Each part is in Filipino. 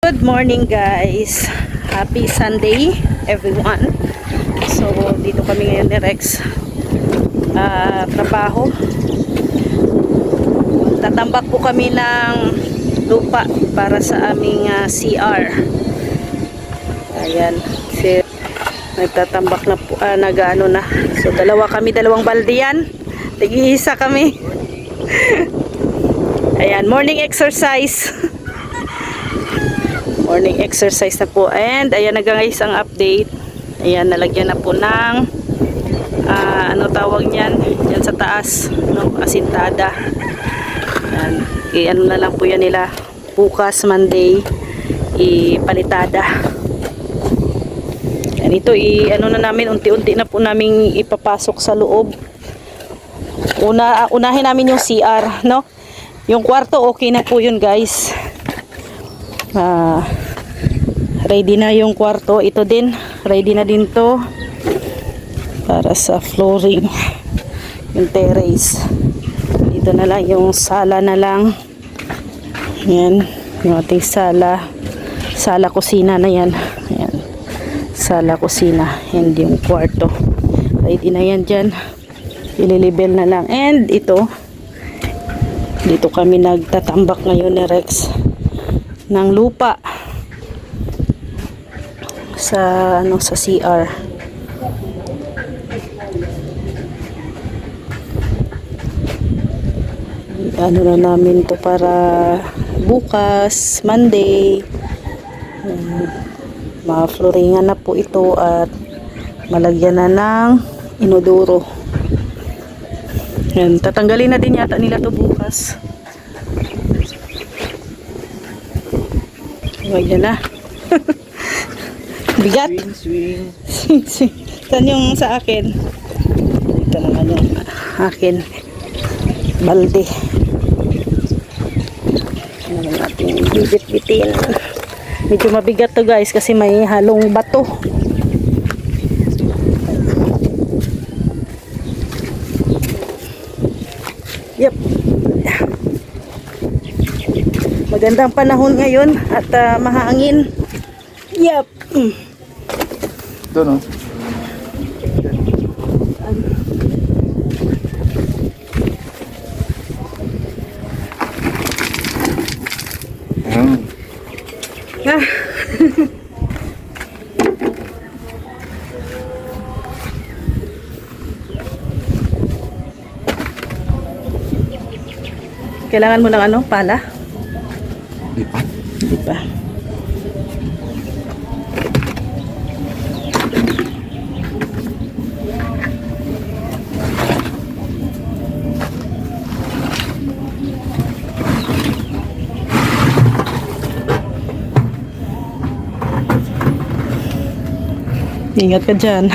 Good morning guys. Happy Sunday everyone. So dito kami ngayon ni Rex. Trabaho. Tatambak po kami ng lupa para sa aming CR. Ayan. Nagtatambak na po, nag-ano na. So dalawang balde yan. Tig-iisa kami. Ayan, morning exercise. Morning exercise na po. And ayan na guys ang update. Ayan, nalagyan na po ng ano tawag niyan? Yan sa taas, no, asintada. Ayan, ano na lang po yan nila bukas Monday ipalitada. Ayan, ito ano na namin, unti-unti na po namin ipapasok sa loob. Unahin namin yung CR, no? Yung kwarto okay na po yun guys. Ready na yung kwarto. Ito din ready na din to para sa flooring, yung terrace. Dito na lang yung sala na lang. Yan yung ating sala kusina na yan. Yan, sala kusina, and yung kwarto ready na yan dyan. Ililibel na lang. And ito, dito kami nagtatambak ngayon ni Rex ng lupa sa sa CR. Ano na namin to para bukas Monday. Ma-flooringan na po ito at malagyan na ng inodoro. Yan, tatanggalin na din yata nila to bukas. Ayan na. Bigat. Swing. Saan yung sa akin? Ito naman yung akin. Balde. Ano natin bibit-bitin. Medyo mabigat to guys kasi may halong bato. Yep. Magandang panahon ngayon at mahangin. Yep. Ito no? Ah. Kailangan mo ng ano? Pala? Di pa. Di pa. Ingat ka dyan.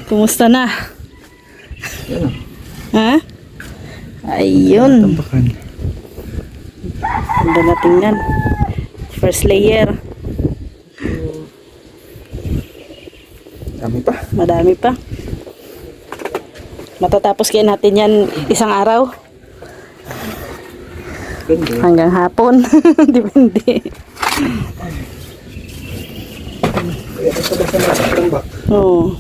Kumusta na? Yan o. Ha? Ayun. Tambakan. Ganda na tingnan. First layer. Dami pa. Madami pa. Matatapos kaya natin yan isang araw. Ganda. Hanggang hapon. Depende. Kaya basta na tambak. Oo.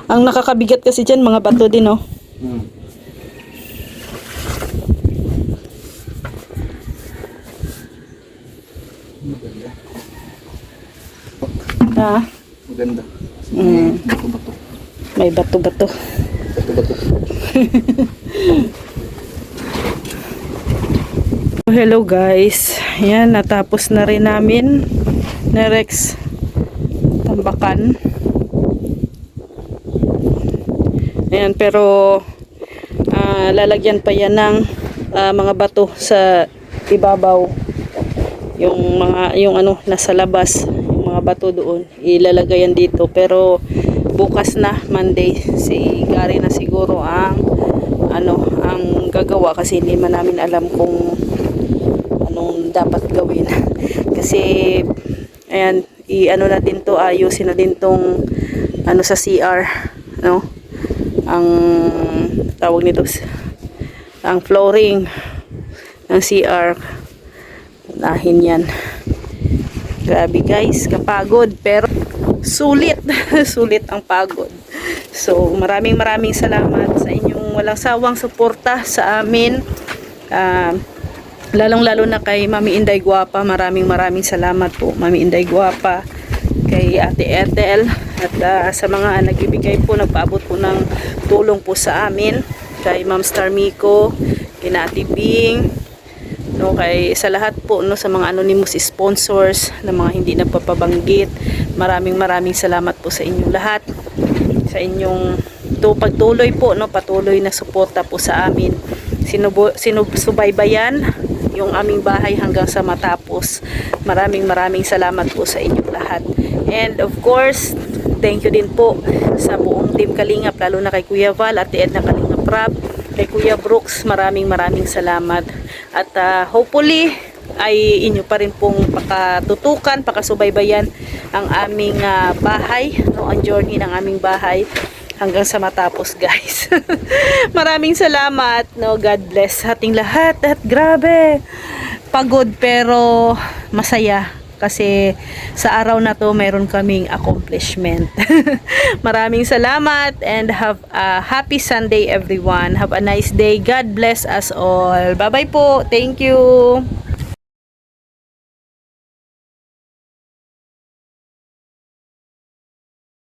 Ang nakakabigat kasi dyan, mga bato din, oh. Maganda. Ah, Maganda. Bato-bato. may bato-bato. Bato-bato. Hello guys. Yan, natapos na rin namin na Rex tambakan. Ayan, pero lalagyan pa yan ng mga bato sa ibabaw. Yung ano nasa labas, yung mga bato doon, ilalagay yan dito. Pero bukas na Monday, si Gary na siguro ang gagawa kasi hindi man namin alam kung anong dapat gawin. Kasi ayan, i-ano natin to, ayusin na din tong ano sa CR, no? Ang tawag nito, ang flooring ng CR. Unahin yan. Grabe guys, kapagod pero sulit. Sulit ang pagod. So maraming salamat sa inyong walang sawang suporta sa amin. Lalong-lalo na kay Mami Inday Guapa. Maraming salamat po, Mami Inday Guapa, kay Ate Ethel, at sa mga nagbibigay po, nagpaabot po ng tulong po sa amin, kay Ma'am Star Miko, kay Ate Bing, no, kay sa lahat po, no, sa mga anonymous sponsors na mga hindi napapabanggit. Maraming salamat po sa inyong lahat, sa inyong pagtuloy po, no, patuloy na suporta po sa amin. Sinubaybayan yung aming bahay hanggang sa matapos. Maraming salamat po sa inyong lahat. And of course, thank you din po sa buong Team Kalingap, lalo na kay Kuya Val at Edna Kalingap Rap, kay Kuya Brooks. Maraming salamat. At hopefully ay inyo pa rin pong pakatutukan, pakasubaybayan ang aming bahay, no, ang journey ng aming bahay hanggang sa matapos guys. Maraming salamat, no, God bless ating lahat. At grabe, pagod pero masaya kasi sa araw na to mayroon kaming accomplishment. Maraming salamat and have a happy Sunday everyone. Have a nice day. God bless us all. Bye bye po. Thank you.